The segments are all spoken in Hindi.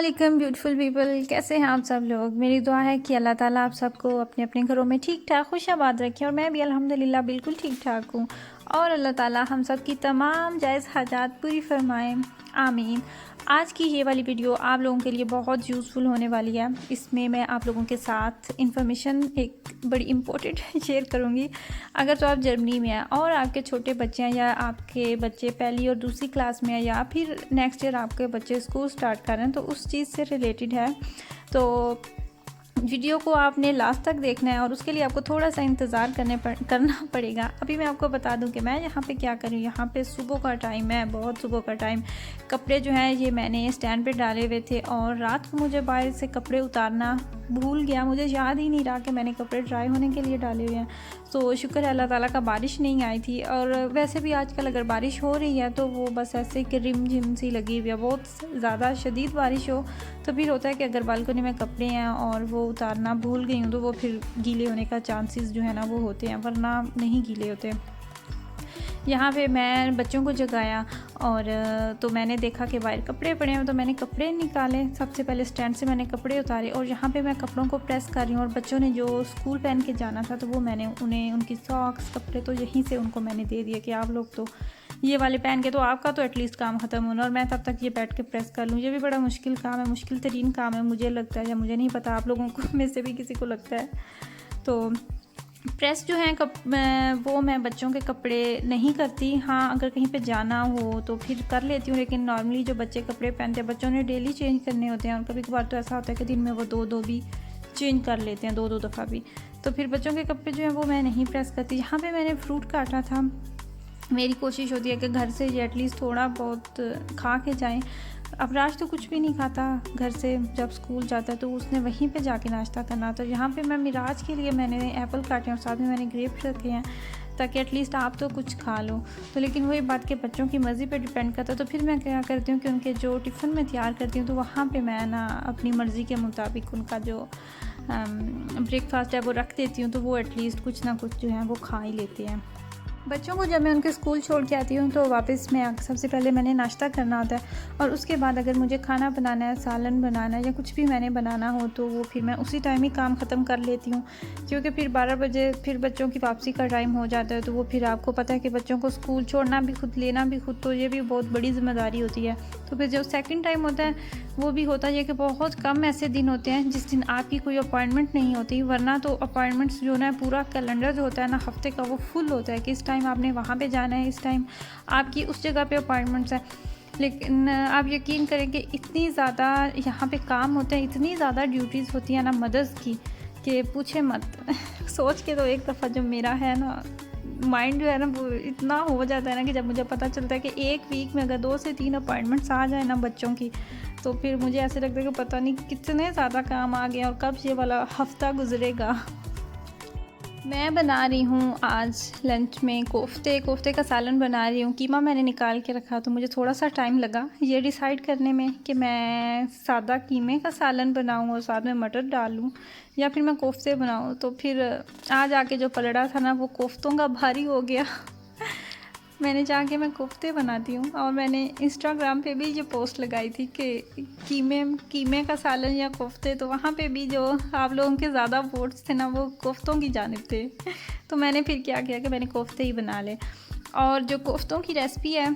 अस्सलाम ब्यूटीफुल पीपल, कैसे हैं आप सब लोग। मेरी दुआ है कि अल्लाह ताला आप सबको अपने अपने घरों में ठीक ठाक खुशाबाद रखे और मैं भी अल्हम्दुलिल्लाह बिल्कुल ठीक ठाक हूँ और अल्लाह ताला हम सब की तमाम जायज़ हाजात पूरी फरमाएँ, आमीन। आज की ये वाली वीडियो आप लोगों के लिए बहुत यूज़फुल होने वाली है। इसमें मैं आप लोगों के साथ इन्फॉर्मेशन एक बड़ी इम्पोर्टेंट शेयर करूँगी। अगर तो आप जर्मनी में हैं और आपके छोटे बच्चे हैं या आपके बच्चे पहली और दूसरी क्लास में हैं या फिर नेक्स्ट ईयर आपके बच्चे स्कूल स्टार्ट कर रहे हैं, तो उस चीज़ से रिलेटेड है। तो वीडियो को आपने लास्ट तक देखना है और उसके लिए आपको थोड़ा सा इंतज़ार करना पड़ेगा। अभी मैं आपको बता दूं कि मैं यहाँ पे क्या करूँ। यहाँ पे सुबह का टाइम है, बहुत सुबह का टाइम। कपड़े जो हैं ये मैंने स्टैंड पे डाले हुए थे और रात को मुझे बाहर से कपड़े उतारना भूल गया, मुझे याद ही नहीं रहा कि मैंने कपड़े ड्राई होने के लिए डाले हुए हैं। तो शुक्र है अल्लाह ताला का बारिश नहीं आई थी। और वैसे भी आजकल अगर बारिश हो रही है तो वो बस ऐसे कि रिम झिम सी लगी हुई है। बहुत ज़्यादा शदीद बारिश हो तो फिर होता है कि अगर बालकनी में कपड़े हैं और वो उतारना भूल गई हूँ तो वो फिर गीले होने का चांसेस जो है ना वो होते हैं, वरना नहीं गीले होते। यहाँ पे मैं बच्चों को जगाया और तो मैंने देखा कि बाहर कपड़े पड़े हैं, तो मैंने कपड़े निकाले। सबसे पहले स्टैंड से मैंने कपड़े उतारे और यहाँ पे मैं कपड़ों को प्रेस कर रही हूँ। और बच्चों ने जो स्कूल पहन के जाना था तो वो मैंने उन्हें उनकी सॉक्स कपड़े तो यहीं से उनको मैंने दे दिया कि आप लोग तो ये वाले पहन के, तो आपका तो एटलीस्ट काम ख़त्म होना और मैं तब तक ये बैठ के प्रेस कर लूँ। ये भी बड़ा मुश्किल काम है, मुश्किल तरीन काम है मुझे लगता है, या मुझे नहीं पता आप लोगों को में से भी किसी को लगता है। तो प्रेस जो है वो मैं बच्चों के कपड़े नहीं करती। हाँ, अगर कहीं पे जाना हो तो फिर कर लेती हूँ, लेकिन नॉर्मली जो बच्चे कपड़े पहनते हैं बच्चों ने डेली चेंज करने होते हैं और कभी कभार तो ऐसा होता है कि दिन में वो दो भी चेंज कर लेते हैं, दो दफ़ा भी। तो फिर बच्चों के कपड़े जो हैं वो मैं नहीं प्रेस करती। यहाँ पे मैंने फ्रूट काटा था। मेरी कोशिश होती है कि घर से ये एटलीस्ट थोड़ा बहुत खा के जाएँ। अब राज तो कुछ भी नहीं खाता घर से, जब स्कूल जाता है तो उसने वहीं पे जाके नाश्ता करना। तो यहाँ पे मैं मिराज के लिए मैंने एप्पल काटे और साथ में मैंने ग्रेप्स रखे हैं ताकि एटलीस्ट आप तो कुछ खा लो। तो लेकिन वही बात के बच्चों की मर्ज़ी पे डिपेंड करता है। तो फिर मैं क्या करती हूँ कि उनके जो टिफ़िन में तैयार करती हूँ तो वहाँ पे मैं ना अपनी मर्ज़ी के मुताबिक उनका जो ब्रेकफास्ट है वो रख देती हूँ, तो वो एटलीस्ट कुछ ना कुछ जो है वो खा ही लेते हैं। बच्चों को जब मैं उनके स्कूल छोड़ के आती हूँ तो वापस मैं सबसे पहले मैंने नाश्ता करना होता है और उसके बाद अगर मुझे खाना बनाना है, सालन बनाना है या कुछ भी मैंने बनाना हो तो वो फिर मैं उसी टाइम ही काम ख़त्म कर लेती हूँ, क्योंकि फिर 12 बजे फिर बच्चों की वापसी का टाइम हो जाता है। तो वो फिर आपको पता है कि बच्चों को स्कूल छोड़ना भी खुद, लेना भी खुद, तो ये भी बहुत बड़ी ज़िम्मेदारी होती है। तो फिर जो सेकेंड टाइम होता है वो भी होता है कि बहुत कम ऐसे दिन होते हैं जिस दिन आपकी कोई अपॉइंटमेंट नहीं होती, वरना तो अपॉइंटमेंट्स जो ना पूरा कैलेंडर जो होता है ना हफ्ते का वो फुल होता है कि इस टाइम आपने वहाँ पे जाना है, इस टाइम आपकी उस जगह पे अपॉइंटमेंट्स है। लेकिन आप यकीन करें कि इतनी ज़्यादा यहाँ पे काम होते हैं, इतनी ज़्यादा ड्यूटीज़ होती है ना मदर्स की कि पूछे मत। सोच के तो एक दफ़ा जो मेरा है ना माइंड जो है ना वो इतना हो जाता है ना कि जब मुझे पता चलता है कि एक वीक में अगर 2 से 3 अपॉइंटमेंट्स आ जाए ना बच्चों की, तो फिर मुझे ऐसे लगता है कि पता नहीं कितने ज़्यादा काम आ गए और कब ये वाला हफ़्ता गुजरेगा। मैं बना रही हूँ आज लंच में कोफ्ते का सालन बना रही हूँ। कीमा मैंने निकाल के रखा तो मुझे थोड़ा सा टाइम लगा ये डिसाइड करने में कि मैं सादा कीमे का सालन बनाऊँ और साथ में मटर डालूँ या फिर मैं कोफ्ते बनाऊँ। तो फिर आज आके जो पलड़ा था ना वो कोफ्तों का भारी हो गया। मैंने जाके मैं कोफ्ते बनाती हूँ और मैंने इंस्टाग्राम पे भी ये पोस्ट लगाई थी कि कीमे का सालन या कोफ्ते, तो वहाँ पे भी जो आप लोगों के ज़्यादा वोट्स थे ना वो कोफ्तों की जानिब थे। तो मैंने फिर क्या किया कि मैंने कोफ्ते ही बना ले। और जो कोफ्तों की रेसिपी है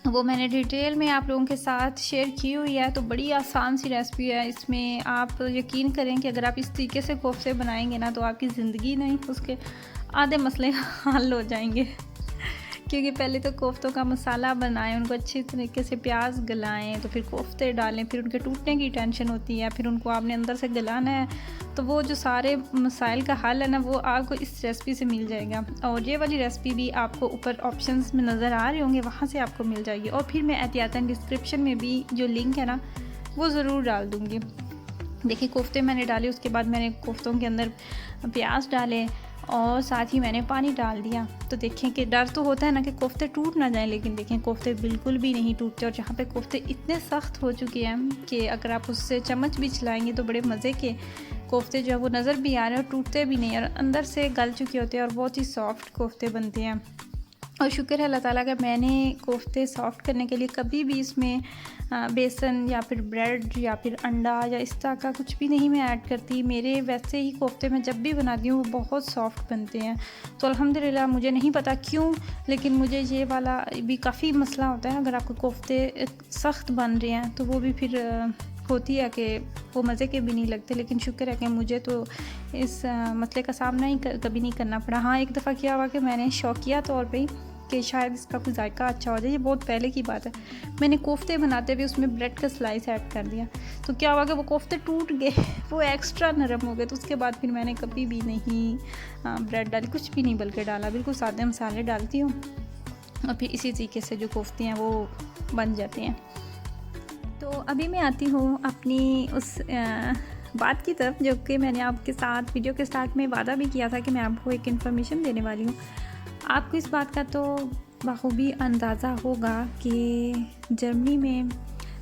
वो मैंने डिटेल में आप लोगों के साथ शेयर की हुई है। तो बड़ी आसान सी रेसिपी है। इसमें आप यकीन करें कि अगर आप इस तरीके से कोफ्ते बनाएंगे ना तो आपकी ज़िंदगी नहीं, उसके आधे मसले हल हो जाएंगे। क्योंकि पहले तो कोफ्तों का मसाला बनाएं, उनको अच्छी तरीके से प्याज गलाएं, तो फिर कोफ्ते डालें, फिर उनके टूटने की टेंशन होती है, फिर उनको आपने अंदर से गलाना है। तो वो जो सारे मसाइल का हल है ना वो आपको इस रेसिपी से मिल जाएगा। और ये वाली रेसिपी भी आपको ऊपर ऑप्शंस में नज़र आ रहे होंगे, वहाँ से आपको मिल जाएगी। और फिर मैं एहतियातन डिस्क्रिप्शन में भी जो लिंक है ना वो ज़रूर डाल दूँगी। देखिए कोफ्ते मैंने डाले, उसके बाद मैंने कोफ्तों के अंदर प्याज डाले और साथ ही मैंने पानी डाल दिया। तो देखें कि डर तो होता है ना कि कोफ्ते टूट ना जाएं, लेकिन देखें कोफ्ते बिल्कुल भी नहीं टूटते। और जहाँ पे कोफ्ते इतने सख्त हो चुके हैं कि अगर आप उससे चम्मच भी चलाएंगे तो बड़े मज़े के कोफ्ते जो है वो नज़र भी आ रहे हैं और टूटते भी नहीं और अंदर से गल चुके होते हैं और बहुत ही सॉफ्ट कोफ्ते बनते हैं। और शुक्र है अल्लाह ताला का, मैंने कोफ्ते सॉफ़्ट करने के लिए कभी भी इसमें बेसन या फिर ब्रेड या फिर अंडा या इस तरह का कुछ भी नहीं मैं ऐड करती। मेरे वैसे ही कोफ्ते मैं जब भी बनाती हूँ वो बहुत सॉफ़्ट बनते हैं। तो अल्हम्दुलिल्लाह, मुझे नहीं पता क्यों, लेकिन मुझे ये वाला भी काफ़ी मसला होता है। अगर आपको कोफ्ते सख्त बन रहे हैं तो वो भी फिर होती है कि वो मज़े के भी नहीं लगते। लेकिन शुक्र है कि मुझे तो इस मसले का सामना ही कभी नहीं करना पड़ा। हाँ, एक दफ़ा क्या हुआ कि मैंने शौकिया तौर पे कि शायद इसका कोई जायका अच्छा हो जाए, ये बहुत पहले की बात है, मैंने कोफ्ते बनाते हुए उसमें ब्रेड का स्लाइस ऐड कर दिया। तो क्या हुआ कि वो कोफ्ते टूट गए वो एक्स्ट्रा नरम हो गए। तो उसके बाद फिर मैंने कभी भी नहीं ब्रेड डाली, कुछ भी नहीं बल्कि डाला, बिल्कुल सादे मसाले डालती हूँ और फिर इसी तरीके से जो कोफ्ते हैं वो बन जाते हैं। तो अभी मैं आती हूँ अपनी उस बात की तरफ जो कि मैंने आपके साथ वीडियो के स्टार्ट में वादा भी किया था कि मैं आपको एक इन्फॉर्मेशन देने वाली हूँ। आपको इस बात का तो बखूबी अंदाज़ा होगा कि जर्मनी में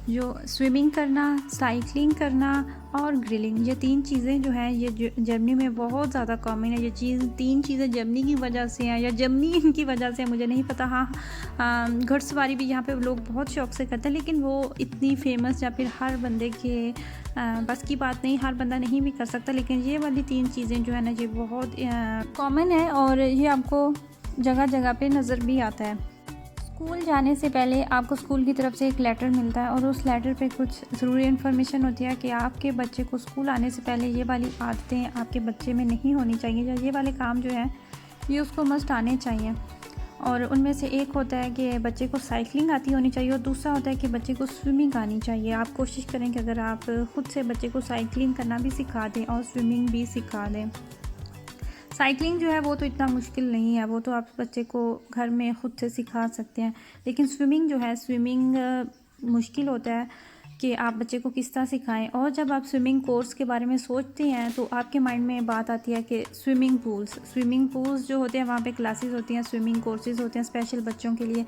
जो स्विमिंग करना, साइकिलिंग करना और ग्रिलिंग, ये 3 चीज़ें जो हैं ये जर्मनी में बहुत ज़्यादा कॉमन है। ये 3 चीज़ें जर्मनी की वजह से हैं या जर्मनी इनकी वजह से, मुझे नहीं पता। हाँ, घुड़सवारी भी यहाँ पे लोग बहुत शौक़ से करते हैं, लेकिन वो इतनी फेमस या फिर हर बंदे के बस की बात नहीं, हर बंदा नहीं भी कर सकता। लेकिन ये वाली 3 चीज़ें जो है ना, ये बहुत कॉमन है और ये आपको जगह जगह पे नज़र भी आता है। स्कूल जाने से पहले आपको स्कूल की तरफ से एक लेटर मिलता है और उस लेटर पे कुछ ज़रूरी इन्फॉर्मेशन होती है कि आपके बच्चे को स्कूल आने से पहले ये वाली आदतें आपके बच्चे में नहीं होनी चाहिए, या ये वाले काम जो है ये उसको मस्ट आने चाहिए। और उनमें से एक होता है कि बच्चे को साइकिलिंग आती होनी चाहिए और दूसरा होता है कि बच्चे को स्विमिंग आनी चाहिए। आप कोशिश करें कि अगर आप ख़ुद से बच्चे को साइकिलिंग करना भी सिखा दें और स्विमिंग भी सिखा दें। साइकिलिंग जो है वो तो इतना मुश्किल नहीं है, वो तो आप बच्चे को घर में ख़ुद से सिखा सकते हैं। लेकिन स्विमिंग जो है, स्विमिंग मुश्किल होता है कि आप बच्चे को किस तरह सिखाएं। और जब आप स्विमिंग कोर्स के बारे में सोचते हैं तो आपके माइंड में बात आती है कि स्विमिंग पूल्स जो होते हैं वहाँ पे क्लासेस होती हैं, स्विमिंग कोर्सेज़ होते हैं स्पेशल बच्चों के लिए,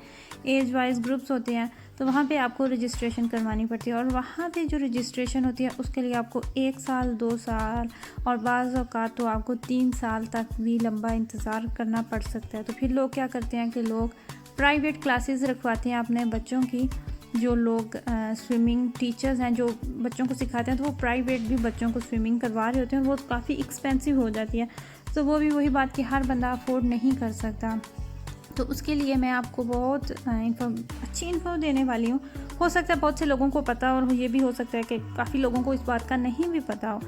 एज वाइज ग्रुप्स होते हैं। तो वहाँ पे आपको रजिस्ट्रेशन करवानी पड़ती है और वहाँ पे जो रजिस्ट्रेशन होती है उसके लिए आपको 1 साल, 2 साल और बाज़ औक़ात तो आपको 3 साल तक भी लंबा इंतज़ार करना पड़ सकता है। तो फिर लोग क्या करते हैं कि लोग प्राइवेट क्लासेस रखवाते हैं अपने बच्चों की। जो लोग स्विमिंग टीचर्स हैं जो बच्चों को सिखाते हैं, तो वो प्राइवेट भी बच्चों को स्विमिंग करवा रहे होते हैं और वो काफ़ी एक्सपेंसिव हो जाती है। तो वो भी वही बात कि हर बंदा अफोर्ड नहीं कर सकता। तो उसके लिए मैं आपको बहुत अच्छी इन्फो देने वाली हूँ। हो सकता है बहुत से लोगों को पता हो और ये भी हो सकता है कि काफ़ी लोगों को इस बात का नहीं भी पता हो।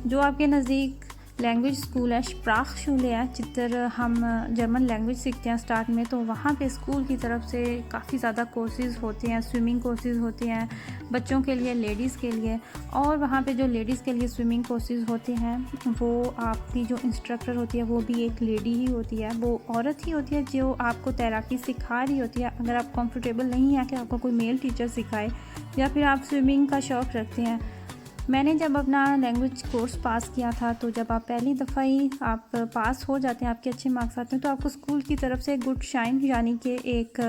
जो आपके नज़दीक लैंग्वेज स्कूल है, स्प्राखशूले है, जिधर हम जर्मन लैंग्वेज सीखते हैं स्टार्ट में, तो वहाँ पे स्कूल की तरफ से काफ़ी ज़्यादा कोर्सेज़ होते हैं, स्विमिंग कोर्सेज़ होते हैं बच्चों के लिए, लेडीज़ के लिए। और वहाँ पे जो लेडीज़ के लिए स्विमिंग कोर्सेज़ होते हैं वो आपकी जो इंस्ट्रक्टर होती है वो भी एक लेडी ही होती है, वो औरत ही होती है जो आपको तैराकी सिखा रही होती है। अगर आप कंफर्टेबल नहीं है कि आपको कोई मेल टीचर सिखाए या फिर आप स्विमिंग का शौक़ रखते हैं। मैंने जब अपना लैंग्वेज कोर्स पास किया था, तो जब आप पहली दफ़ा ही आप पास हो जाते हैं, आपके अच्छे मार्क्स आते हैं, तो आपको स्कूल की तरफ से गुड शाइन यानी कि एक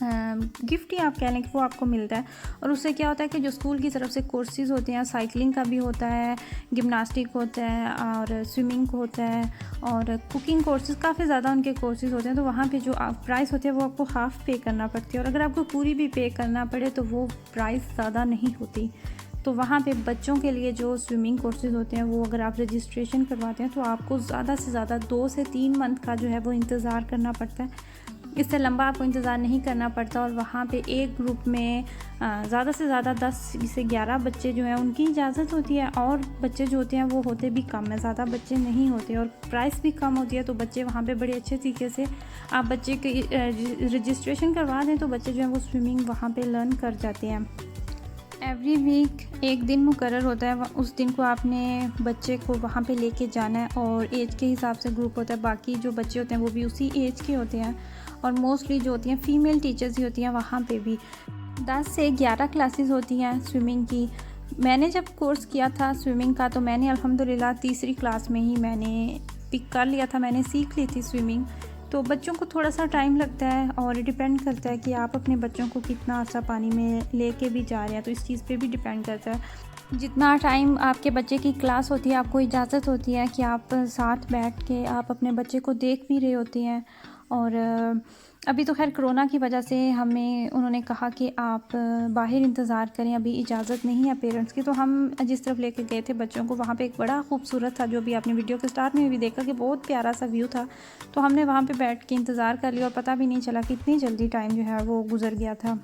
गिफ्ट ही आप कह लें कि वो आपको मिलता है। और उससे क्या होता है कि जो स्कूल की तरफ से कोर्सेज़ होते हैं, साइकिलिंग का भी होता है, जिम्नास्टिक होता है और स्विमिंग होता है और कुकिंग कोर्सेज़, काफ़ी ज़्यादा उनके कोर्सेज़ होते हैं। तो वहाँ पे जो प्राइस होती है वो आपको हाफ़ पे करना पड़ती है और अगर आपको पूरी भी पे करना पड़े तो वो प्राइस ज़्यादा नहीं होती। तो वहाँ पे बच्चों के लिए जो स्विमिंग कोर्सेज़ होते हैं वो अगर आप रजिस्ट्रेशन करवाते हैं तो आपको ज़्यादा से ज़्यादा 2 से 3 मंथ का जो है वो इंतज़ार करना पड़ता है। इससे लंबा आपको इंतज़ार नहीं करना पड़ता। और वहाँ पे एक ग्रुप में ज़्यादा से ज़्यादा 10 से 11 बच्चे जो हैं उनकी इजाज़त होती है और बच्चे जो होते हैं वो होते भी कम है, ज़्यादा बच्चे नहीं होते और प्राइस भी कम होती है। तो बच्चे वहाँ पे बड़े अच्छे तरीके से आप बच्चे की रजिस्ट्रेशन करवा दें तो बच्चे जो हैं वो स्विमिंग वहाँ पर लर्न कर जाते हैं। एवरी वीक एक दिन मुकर्रर होता है, उस दिन को आपने बच्चे को वहाँ पे लेके जाना है और एज के हिसाब से ग्रुप होता है। बाकी जो बच्चे होते हैं वो भी उसी एज के होते हैं और मोस्टली जो होती हैं फ़ीमेल टीचर्स ही होती हैं। वहाँ पे भी 10 से 11 क्लासेस होती हैं स्विमिंग की। मैंने जब कोर्स किया था स्विमिंग का तो मैंने अल्हम्दुलिल्लाह 3री क्लास में ही मैंने पिक कर लिया था, मैंने सीख ली थी स्विमिंग। तो बच्चों को थोड़ा सा टाइम लगता है और डिपेंड करता है कि आप अपने बच्चों को कितना अर्सा पानी में लेके भी जा रहे हैं, तो इस चीज़ पे भी डिपेंड करता है। जितना टाइम आपके बच्चे की क्लास होती है आपको इजाज़त होती है कि आप साथ बैठ के आप अपने बच्चे को देख भी रहे होते हैं और अभी तो खैर कोरोना की वजह से हमें उन्होंने कहा कि आप बाहर इंतज़ार करें, अभी इजाज़त नहीं है पेरेंट्स की। तो हम जिस तरफ लेके गए थे बच्चों को, वहाँ पे एक बड़ा खूबसूरत था, जो भी आपने वीडियो के स्टार्ट में भी देखा कि बहुत प्यारा सा व्यू था। तो हमने वहाँ पे बैठ के इंतज़ार कर लिया और पता भी नहीं चला कि इतनी जल्दी टाइम जो है वो गुजर गया था।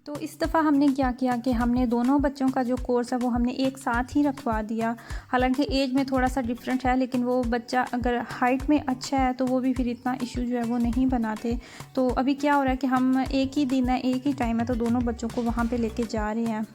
तो इस दफ़ा हमने क्या किया कि हमने दोनों बच्चों का जो कोर्स है वो हमने एक साथ ही रखवा दिया। हालांकि एज में थोड़ा सा डिफरेंट है, लेकिन वो बच्चा अगर हाइट में अच्छा है तो वो भी फिर इतना इशू जो है वो नहीं बनाते। तो अभी क्या हो रहा है कि हम एक ही दिन है, एक ही टाइम है, तो दोनों बच्चों को वहाँ पे लेके जा रहे हैं।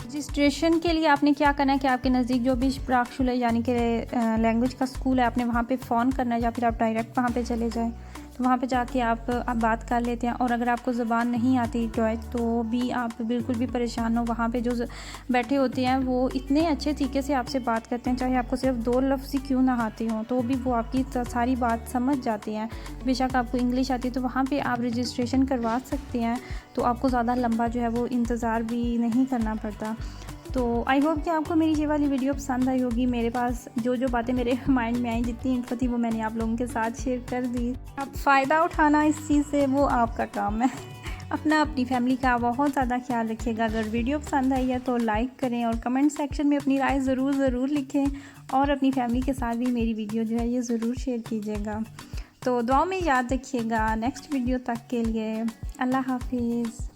रजिस्ट्रेशन के लिए आपने क्या करना है कि आपके नज़दीक जो भी प्राकशुला यानी कि लैंग्वेज का स्कूल है, आपने वहाँ पे फ़ोन करना है या फिर आप डायरेक्ट वहाँ पे चले जाएं। तो वहाँ पे जाके आप बात कर लेते हैं। और अगर आपको ज़बान नहीं आती डॉयच तो भी आप बिल्कुल भी परेशान हो, वहाँ पे जो बैठे होते हैं वो इतने अच्छे तरीके से आपसे बात करते हैं, चाहे आपको सिर्फ 2 लफ्ज़ ही क्यों ना आते हों, तो भी वो आपकी सारी बात समझ जाते हैं। बेशक आपको इंग्लिश आती है तो वहाँ पे आप रजिस्ट्रेशन करवा सकते हैं, तो आपको ज़्यादा लंबा जो है वो इंतज़ार भी नहीं करना पड़ता। तो आई होप कि आपको मेरी ये वाली वीडियो पसंद आई होगी। मेरे पास जो जो बातें मेरे माइंड में आई, जितनी इन्फो थी, वो मैंने आप लोगों के साथ शेयर कर दी। अब फ़ायदा उठाना इस चीज़ से वो आपका काम है। अपनी फैमिली का बहुत ज़्यादा ख्याल रखिएगा। अगर वीडियो पसंद आई है तो लाइक करें और कमेंट सेक्शन में अपनी राय ज़रूर लिखें, और अपनी फैमिली के साथ भी मेरी वीडियो जो है ये ज़रूर शेयर कीजिएगा। तो दुआ में याद रखिएगा। नेक्स्ट वीडियो तक के लिए अल्लाह हाफिज़।